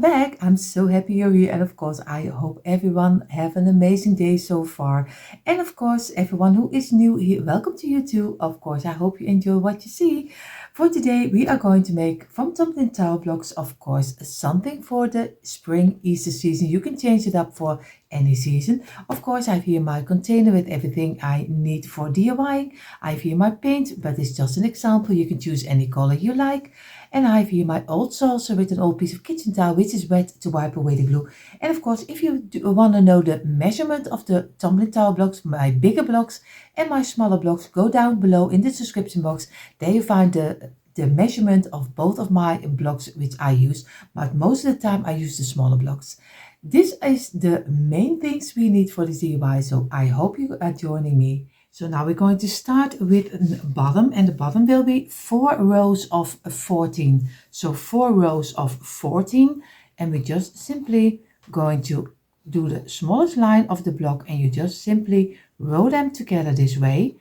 welcome back. I'm so happy you're here. And of course, I hope everyone have an amazing day so far. And of course, everyone who is new here, welcome to you too. Of course, I hope you enjoy what you see. For today, we are going to make from tumbling tile blocks, of course, something for the spring Easter season. You can change it up for any season. Of course, I have here my container with everything I need for DIYing. I have here my paint, but it's just an example. You can choose any color you like. And I have here my old saucer with an old piece of kitchen towel, which is wet to wipe away the glue. And of course, if you want to know the measurement of the tumbling tile blocks, my bigger blocks and my smaller blocks, go down below in the description box. There you find the measurement of both of my blocks which I use. But most of the time I use the smaller blocks. This is the main things we need for this DIY. So I hope you are joining me. So now we're going to start with the bottom, and the bottom will be 4 rows of 14. So 4 rows of 14, and we're just simply going to do the smallest line of the block, and you just simply row them together this way.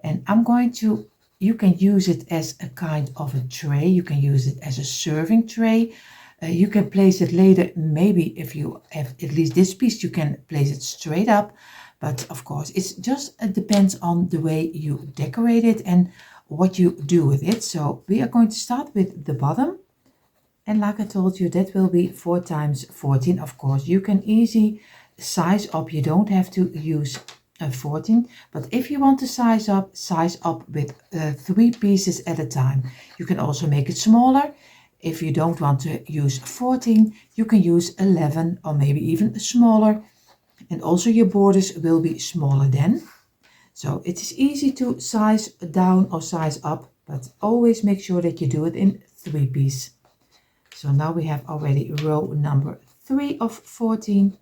And I'm going to, you can use it as a kind of a tray, you can use it as a serving tray. You can place it later, maybe if you have at least this piece, you can place it straight up. But of course, it depends on the way you decorate it and what you do with it. So we are going to start with the bottom. And like I told you, that will be 4 times 14. Of course, you can easily size up. You don't have to use 14. But if you want to size up with 3 pieces at a time. You can also make it smaller. If you don't want to use 14, you can use 11 or maybe even smaller. And also your borders will be smaller then. So it is easy to size down or size up, but always make sure that you do it in 3 pieces. So now we have already row number 3 of 14.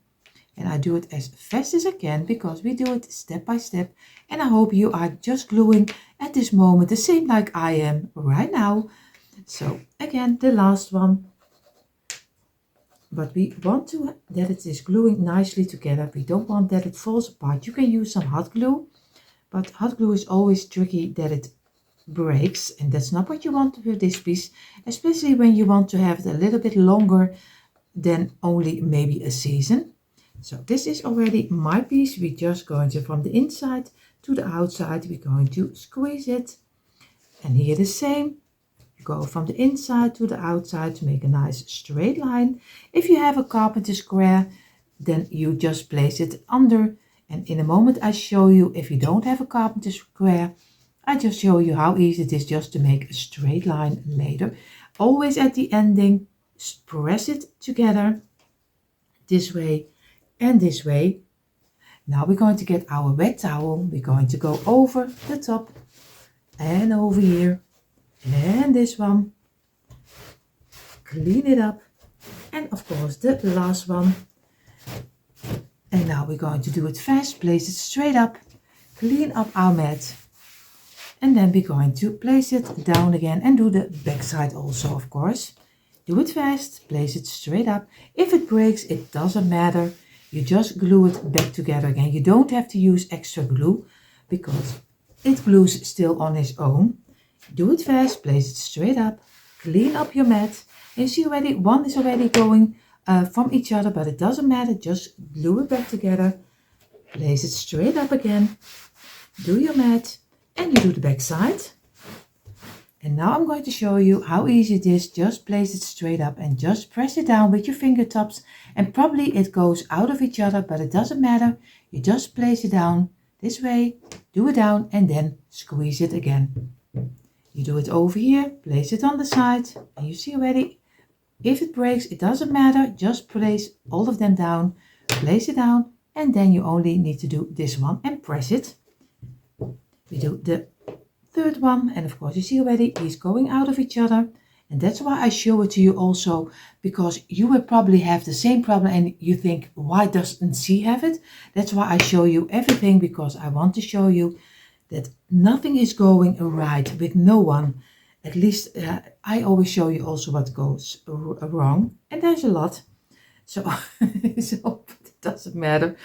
And I do it as fast as I can because we do it step by step. And I hope you are just gluing at this moment the same like I am right now. So again, the last one. But we want to that it is gluing nicely together. We don't want that it falls apart. You can use some hot glue, but hot glue is always tricky that it breaks, and that's not what you want with this piece, especially when you want to have it a little bit longer than only maybe a season. So this is already my piece. We're just going to, from the inside to the outside, we're going to squeeze it. And here the same. Go from the inside to the outside to make a nice straight line. If you have a carpenter square, then you just place it under. And in a moment I show you, if you don't have a carpenter square, I just show you how easy it is just to make a straight line later. Always at the ending, press it together this way and this way. Now we're going to get our wet towel. We're going to go over the top and over here. And this one, clean it up, and of course the last one. And now we're going to do it fast. Place it straight up, clean up our mat, and then we're going to place it down again and do the back side also, of course. Do it fast, place it straight up. If it breaks, it doesn't matter. You just glue it back together again. You don't have to use extra glue because it glues still on its own. Do it fast, place it straight up, clean up your mat. And you see already, one is already going from each other, but it doesn't matter. Just glue it back together, place it straight up again, do your mat, and you do the back side. And now I'm going to show you how easy it is. Just place it straight up and just press it down with your fingertips. And probably it goes out of each other, but it doesn't matter. You just place it down this way, do it down, and then squeeze it again. You do it over here, place it on the side, and you see already, if it breaks, it doesn't matter. Just place all of them down, place it down, and then you only need to do this one and press it. We do the third one, and of course you see already, he's going out of each other. And that's why I show it to you also, because you will probably have the same problem and you think, why doesn't she have it? That's why I show you everything, because I want to show you that nothing is going right with no one. At least I always show you also what goes wrong, and there's a lot. So, so it doesn't matter.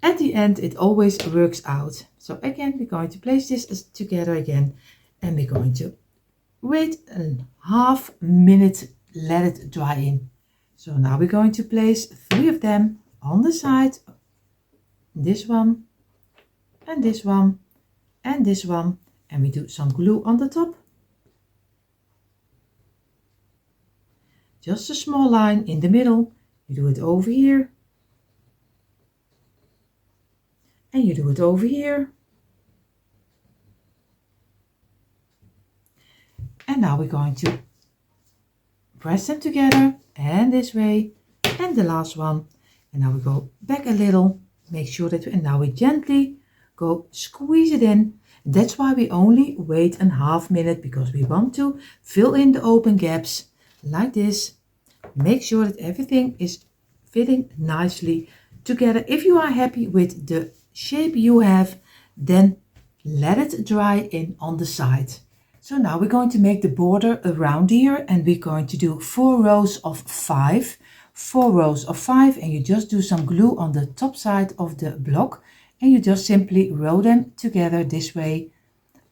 At the end, it always works out. So again, we're going to place this together again, and we're going to wait a half minute, let it dry in. So now we're going to place 3 of them on the side. This one, and this one, and this one. And we do some glue on the top. Just a small line in the middle. You do it over here. And you do it over here. And now we're going to press them together and this way. And the last one. And now we go back a little. Make sure that and now we gently go squeeze it in. That's why we only wait a half minute, because we want to fill in the open gaps like this. Make sure that everything is fitting nicely together. If you are happy with the shape you have, then let it dry in on the side. So now we're going to make the border around here, and we're going to do 4 rows of 5. 4 rows of 5, and you just do some glue on the top side of the block, and you just simply roll them together this way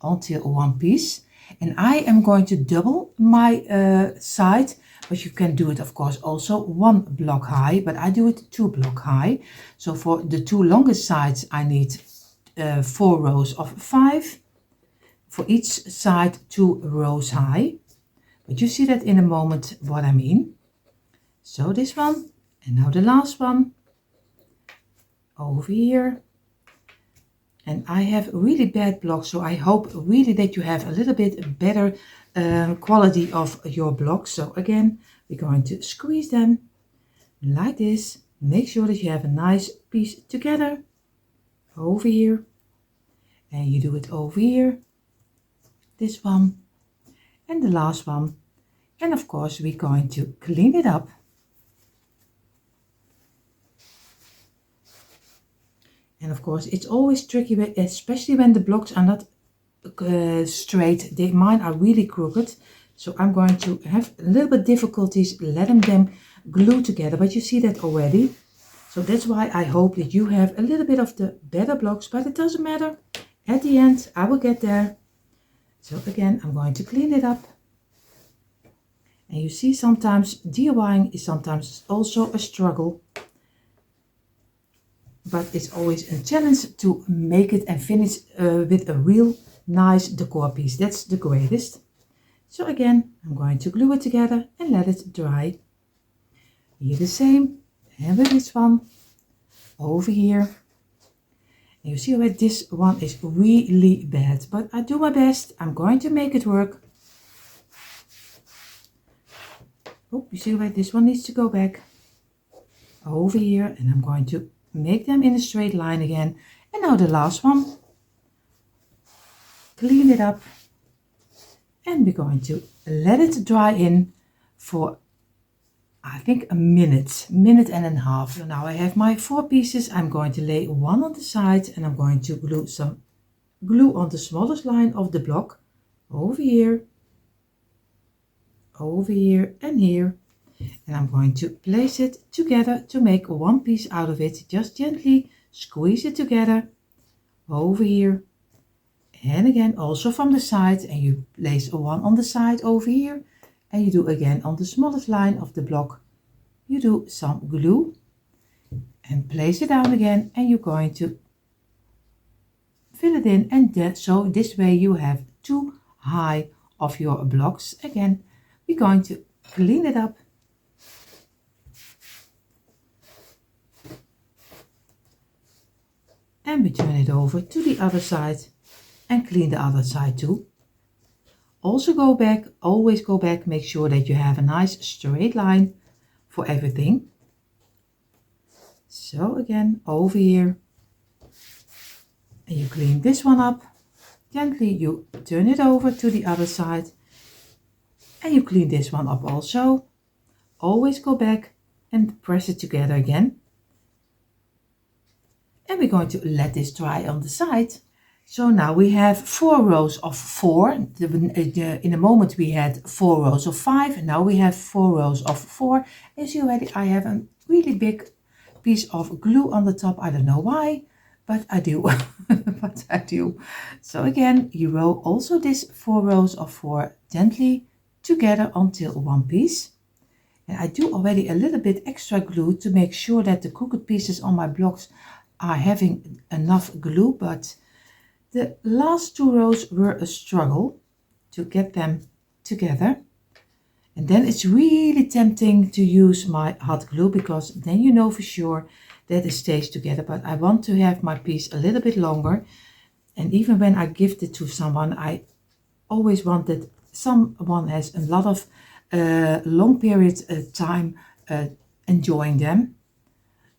until one piece. And I am going to double my side, but you can do it of course also 1 block high, but I do it 2 block high. So for the 2 longest sides I need 4 rows of 5. For each side 2 rows high, but you see that in a moment what I mean. So this one, and now the last one over here. And I have really bad blocks, so I hope really that you have a little bit better quality of your blocks. So again, we're going to squeeze them like this. Make sure that you have a nice piece together over here. And you do it over here. This one and the last one. And of course, we're going to clean it up. And of course, it's always tricky, especially when the blocks are not straight. Mine are really crooked. So I'm going to have a little bit difficulties letting them glue together. But you see that already. So that's why I hope that you have a little bit of the better blocks. But it doesn't matter. At the end, I will get there. So again, I'm going to clean it up. And you see, sometimes DIYing is sometimes also a struggle. But it's always a challenge to make it and finish with a real nice decor piece. That's the greatest. So again, I'm going to glue it together and let it dry. Here the same. And with this one over here. And you see that this one is really bad. But I do my best. I'm going to make it work. Oh, you see that this one needs to go back over here. And I'm going to make them in a straight line again. And now the last one. Clean it up. And we're going to let it dry in for, I think, a minute and a half. So now I have my 4 pieces. I'm going to lay one on the side, and I'm going to glue some glue on the smallest line of the block over here, and here. And I'm going to place it together to make one piece out of it. Just gently squeeze it together over here. And again, also from the side. And you place one on the side over here. And you do again on the smallest line of the block. You do some glue. And place it down again. And you're going to fill it in. And so this way you have 2 high of your blocks. Again, we're going to clean it up. And we turn it over to the other side and clean the other side too. Also go back, always go back, make sure that you have a nice straight line for everything. So again, over here, and you clean this one up. Gently you turn it over to the other side and you clean this one up also. Always go back and press it together again. And we're going to let this dry on the side. So now we have 4 rows of 4. In a moment we had 4 rows of 5. And now we have 4 rows of 4. As you already, I have a really big piece of glue on the top. I don't know why, but I do. But I do. So again, you roll also this 4 rows of 4 gently together until one piece. And I do already a little bit extra glue to make sure that the crooked pieces on my blocks are having enough glue, but the last 2 rows were a struggle to get them together. And then it's really tempting to use my hot glue, because then you know for sure that it stays together. But I want to have my piece a little bit longer. And even when I gift it to someone, I always want that someone has a lot of long periods of time enjoying them.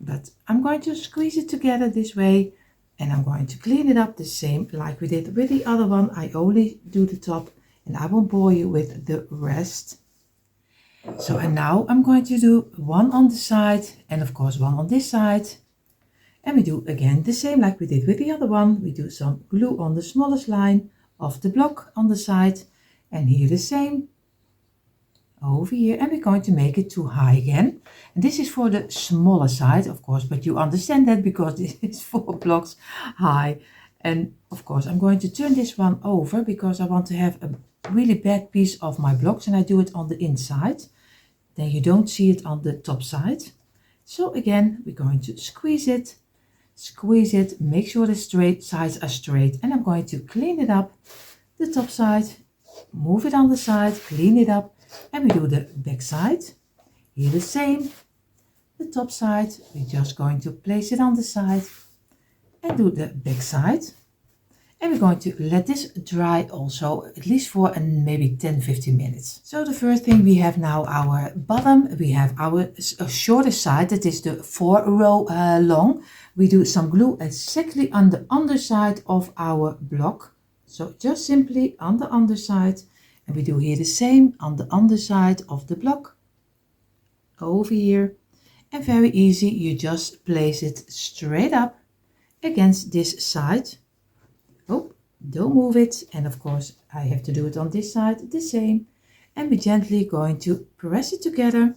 But I'm going to squeeze it together this way, and I'm going to clean it up the same like we did with the other one. I only do the top and I won't bore you with the rest. So, and now I'm going to do one on the side and of course one on this side. And we do again the same like we did with the other one. We do some glue on the smallest line of the block on the side, and here the same over here, and we're going to make it too high again. And this is for the smaller side, of course, but you understand that because this is 4 blocks high. And of course I'm going to turn this one over because I want to have a really bad piece of my blocks, and I do it on the inside. Then you don't see it on the top side. So again, we're going to squeeze it, make sure the straight sides are straight, and I'm going to clean it up, the top side, move it on the side, clean it up, and we do the back side. Here the same, the top side, we're just going to place it on the side and do the back side. And we're going to let this dry also, at least for maybe 10-15 minutes. So the first thing, we have now our bottom. We have our shorter side, that is the 4 row long. We do some glue exactly on the underside of our block. So just simply on the underside. And we do here the same on the underside of the block. Over here. And very easy, you just place it straight up against this side. Oh, don't move it. And of course I have to do it on this side the same. And we're gently going to press it together.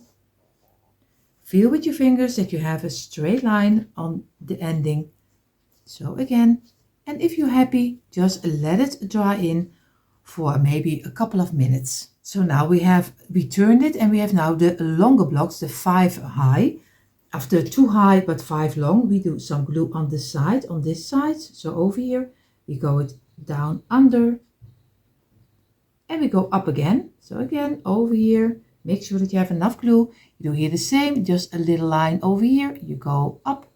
Feel with your fingers that you have a straight line on the ending. So again, and if you're happy, just let it dry in for maybe a couple of minutes. So now we turned it, and we have now the longer blocks, the 5 high. After 2 high but 5 long, we do some glue on the side, on this side. So over here, we go it down under, and we go up again. So again, over here, make sure that you have enough glue. You do here the same, just a little line over here. You go up,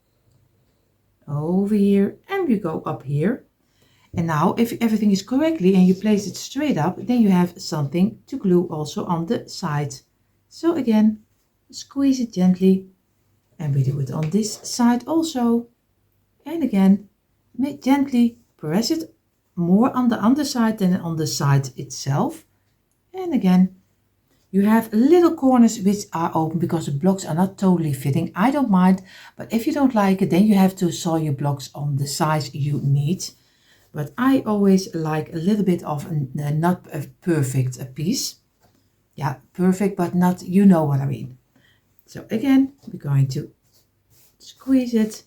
over here, and we go up here. And now if everything is correctly and you place it straight up, then you have something to glue also on the side. So again, squeeze it gently, and we do it on this side also. And again, gently press it more on the underside than on the side itself. And again, you have little corners which are open because the blocks are not totally fitting. I don't mind, but if you don't like it, then you have to sew your blocks on the size you need. But I always like a little bit of not a perfect piece. Yeah, perfect, but not, you know what I mean. So again, we're going to squeeze it,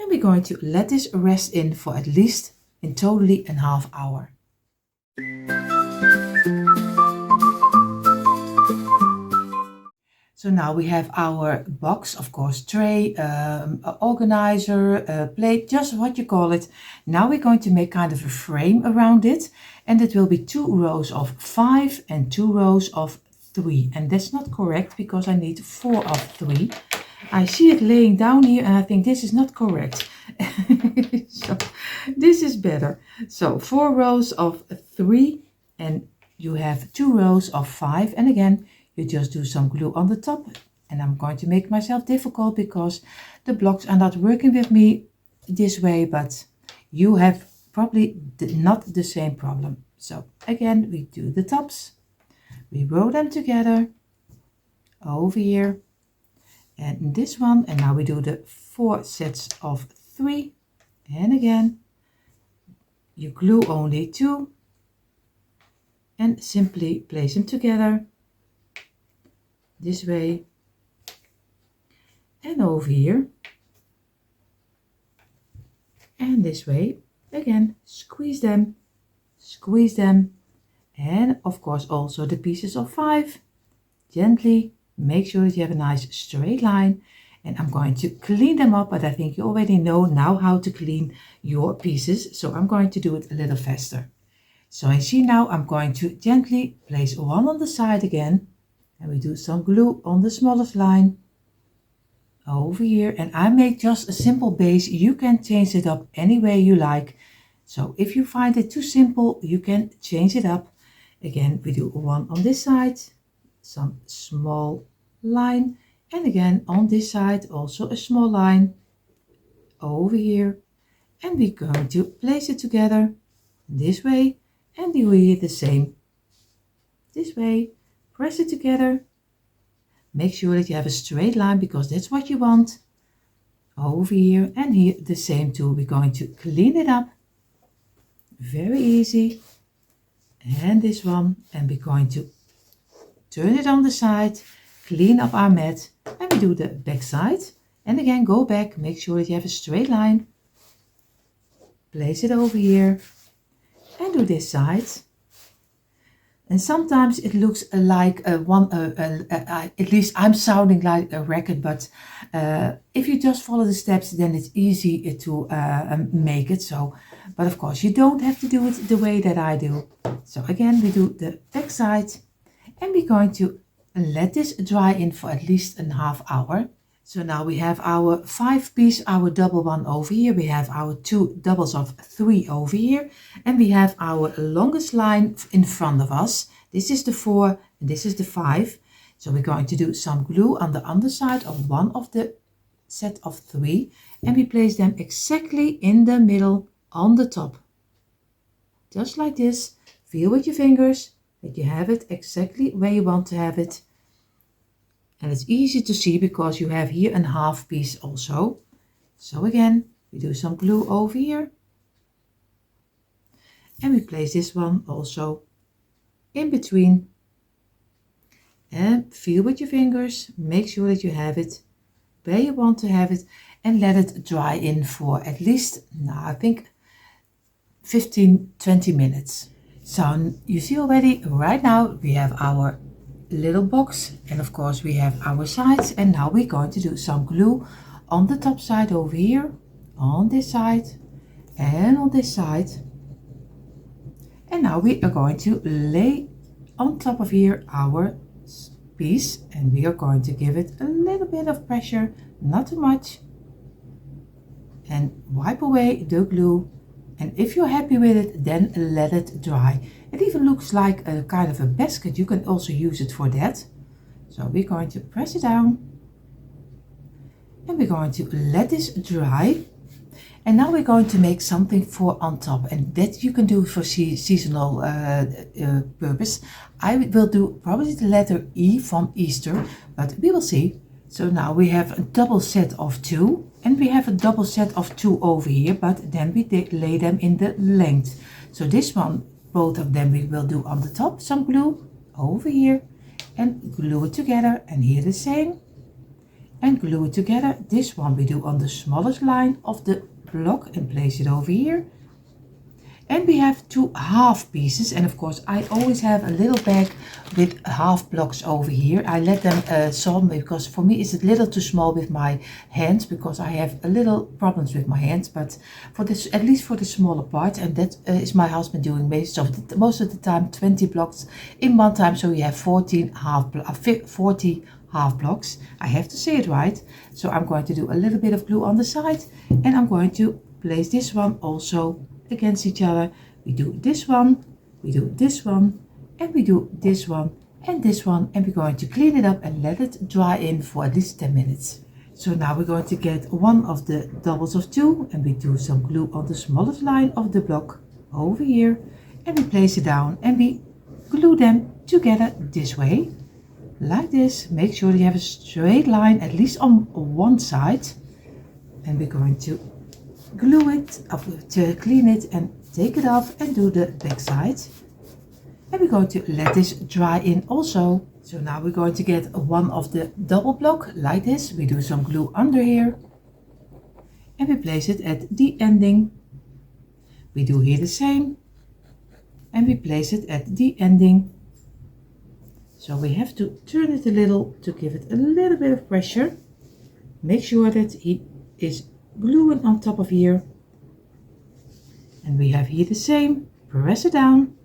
and we're going to let this rest in for at least in totally a half hour. So now we have our box, of course, tray, organizer, plate, just what you call it. Now we're going to make kind of a frame around it, and it will be 2 rows of 5 and 2 rows of 3. And that's not correct because I need 4 of 3. I see it laying down here and I think this is not correct. So this is better. So 4 rows of 3, and you have 2 rows of 5. And again, you just do some glue on the top. And I'm going to make myself difficult because the blocks are not working with me this way, but you have probably not the same problem. So again, we do the tops. We roll them together over here. And this one, and now we do the 4 sets of 3. And again, you glue only 2 and simply place them together this way and over here and this way. Again, squeeze them, and of course also the pieces of 5 gently make sure that you have a nice straight line. And I'm going to clean them up, but I think you already know now how to clean your pieces. So I'm going to do it a little faster. So you see now I'm going to gently place one on the side again. And we do some glue on the smallest line over here. And I make just a simple base. You can change it up any way you like. So if you find it too simple, you can change it up. Again, we do one on this side, some small line. And again, on this side, also a small line over here. And we're going to place it together this way. And do here the same. This way, press it together. Make sure that you have a straight line because that's what you want. Over here and here the same too. We're going to clean it up. Very easy. And this one. And we're going to turn it on the side. Clean up our mat. And we do the back side. And again, go back. Make sure that you have a straight line. Place it over here. And do this side. And sometimes it looks like at least I'm sounding like a record, but if you just follow the steps, then it's easy to make it. So, but of course you don't have to do it the way that I do. So again, we do the back side and we're going to let this dry in for at least a half hour. So now we have our 5-piece, our double one over here. We have our 2 doubles of 3 over here. And we have our longest line in front of us. This is the 4 and this is the 5. So we're going to do some glue on the underside of one of the set of 3. And we place them exactly in the middle on the top. Just like this. Feel with your fingers that you have it exactly where you want to have it. And it's easy to see because you have here a half piece also. So again, we do some glue over here. And we place this one also in between. And feel with your fingers. Make sure that you have it where you want to have it. And let it dry in for at least, I think 15-20 minutes. So you see already right now we have our little box and of course we have our sides, and now we're going to do some glue on the top side over here, on this side and on this side. And now we are going to lay on top of here our piece and we are going to give it a little bit of pressure, not too much, and wipe away the glue. And if you're happy with it, then let it dry. It even looks like a kind of a basket. You can also use it for that. So we're going to press it down. And we're going to let this dry. And now we're going to make something for on top. And that you can do for seasonal purpose. I will do probably the letter E from Easter, but we will see. So now we have a double set of 2. And we have a double set of 2 over here, but then we lay them in the length. So this one, both of them we will do on the top, some glue over here and glue it together, and here the same. And glue it together. This one we do on the smallest line of the block and place it over here. And we have 2 half pieces, and of course I always have a little bag with half blocks over here. I let them solve because for me it's a little too small with my hands, because I have a little problems with my hands, but for this, at least for the smaller part, and that is my husband doing most of the time 20 blocks in one time, so you have 40 half blocks. I have to say it right. So I'm going to do a little bit of glue on the side, and I'm going to place this one also against each other. We do this one, we do this one, and we do this one and this one, and we're going to clean it up and let it dry in for at least 10 minutes. So now we're going to get one of the doubles of 2 and we do some glue on the smallest line of the block over here, and we place it down and we glue them together this way, like this. Make sure you have a straight line at least on one side, and we're going to glue it up to clean it and take it off and do the back side. And we're going to let this dry in also. So now we're going to get one of the double block like this. We do some glue under here and we place it at the ending. We do here the same and we place it at the ending. So we have to turn it a little to give it a little bit of pressure. Make sure that he is gluing on top of here. And we have here the same. Press it down.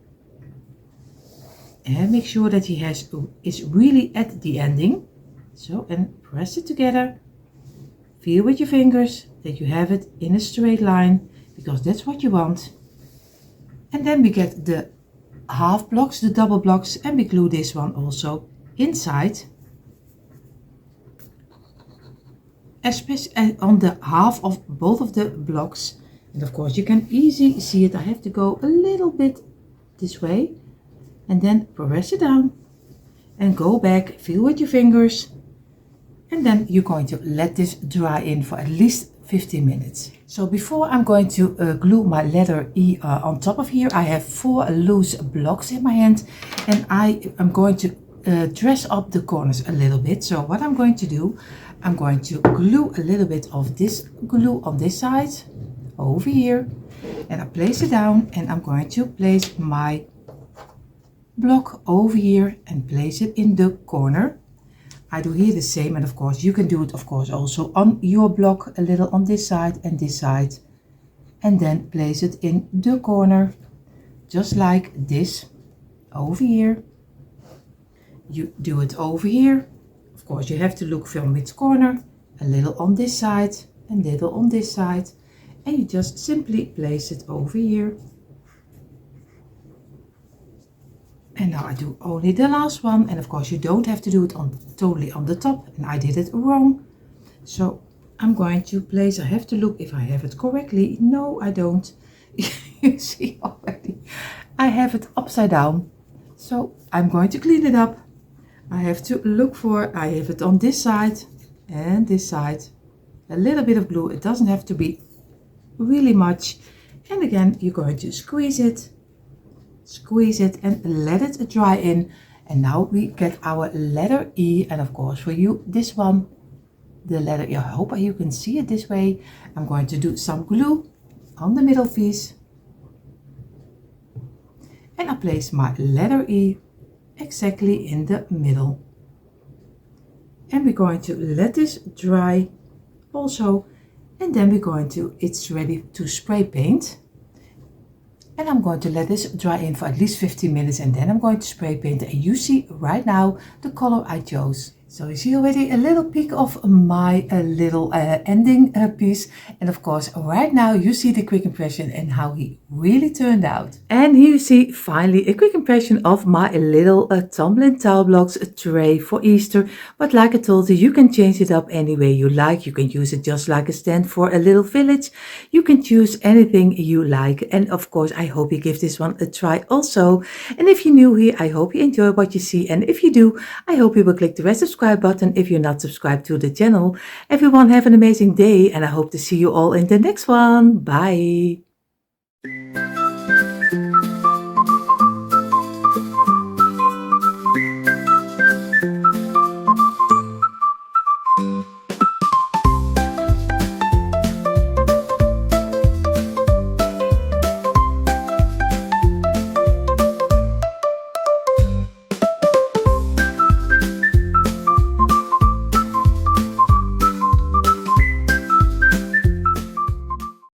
And make sure that he is really at the ending. So, and press it together. Feel with your fingers that you have it in a straight line, because that's what you want. And then we get the half blocks, the double blocks, and we glue this one also inside. Especially on the half of both of the blocks. And of course you can easily see it. I have to go a little bit this way. And then press it down. And go back, feel with your fingers. And then you're going to let this dry in for at least 15 minutes. So before I'm going to glue my letter E on top of here, I have 4 loose blocks in my hand. And I am going to dress up the corners a little bit. So what I'm going to do, I'm going to glue a little bit of this glue on this side over here. And I place it down, and I'm going to place my block over here and place it in the corner. I do here the same, and of course you can do it of course also on your block, a little on this side and this side, and then place it in the corner just like this over here. You do it over here. Of course you have to look from which corner, a little on this side and a little on this side, and you just simply place it over here. And now I do only the last one, and of course you don't have to do it totally on the top, and I did it wrong. So I'm going to place, I have to look if I have it correctly. No, I don't. You see already, I have it upside down. So I'm going to clean it up. I have to look for, I have it on this side and this side. A little bit of glue, it doesn't have to be really much. And again, you're going to squeeze it and let it dry in. And now we get our letter E, and of course for you this one, the letter E. I hope you can see it this way. I'm going to do some glue on the middle piece, and I place my letter E exactly in the middle. And we're going to let this dry also, and then we're going to, it's ready to spray paint. And I'm going to let this dry in for at least 15 minutes, and then I'm going to spray paint. And you see right now the color I chose. So you see already a little peek of my little ending piece. And of course, right now you see the quick impression and how he really turned out. And here you see finally a quick impression of my little tumbling tile blocks tray for Easter. But like I told you can change it up any way you like. You can use it just like a stand for a little village. You can choose anything you like. And of course, I hope you give this one a try also. And if you're new here, I hope you enjoy what you see. And if you do, I hope you will click the red subscribe button if you're not subscribed to the channel. Everyone have an amazing day, and I hope to see you all in the next one. Bye.